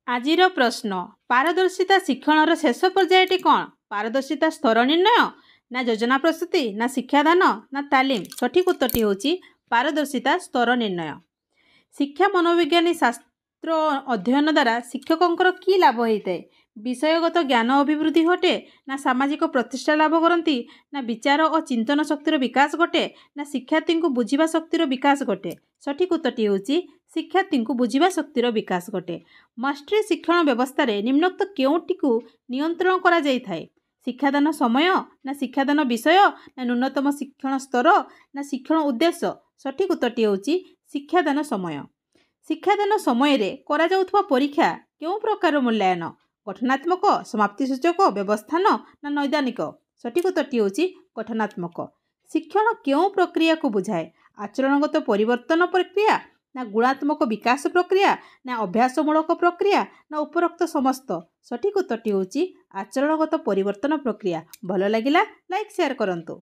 आजिर प्रश्न पारदर्शिता शिक्षण शेष पर्यायटी कौन? पारदर्शिता स्तर निर्णय ना योजना प्रस्तुति ना शिक्षादान ना तालीम? सठिक उत्तरटी होची पारदर्शिता स्तर निर्णय। शिक्षा मनोविज्ञानी शास्त्र अध्ययन द्वारा शिक्षकों की लाभ होता है? विषयगत ज्ञान अभिवृद्धि घटे ना सामाजिक प्रतिष्ठा लाभ करती ना विचार और चिंतन शक्तिर विकास घटे ना शिक्षार्थी को बुझा शक्तिर विकास घटे? सठिक उत्तरटी होची शिक्षार्थी को बुझा शक्तिर विकास घटे। मास्टरी शिक्षण व्यवस्था निम्नोक्त केउटी को नियंत्रण करा जाय थाए? शिक्षादान समय ना शिक्षादान विषय ना न्यूनतम शिक्षण स्तर ना शिक्षण उद्देश्य? सठिक उत्तरटी होची शिक्षादान समय। शिक्षादान समय रे करा जाउथवा परीक्षा केउ प्रकार मूल्यांकन? गठनात्मक, समाप्ति सूचक, व्यवस्थान ना नैदानिक? सठिक उत्तरटी होची गठनात्मक। शिक्षण केउ प्रक्रिया को बुझाए? आचरणगत परिवर्तन प्रक्रिया ना गुणात्मक विकास प्रक्रिया ना अभ्यासमूलक प्रक्रिया ना उपरोक्त समस्त? सठिक उत्तरटी होची आचरणगत परिवर्तन प्रक्रिया। भल लागिला लाइक शेयर करंतु।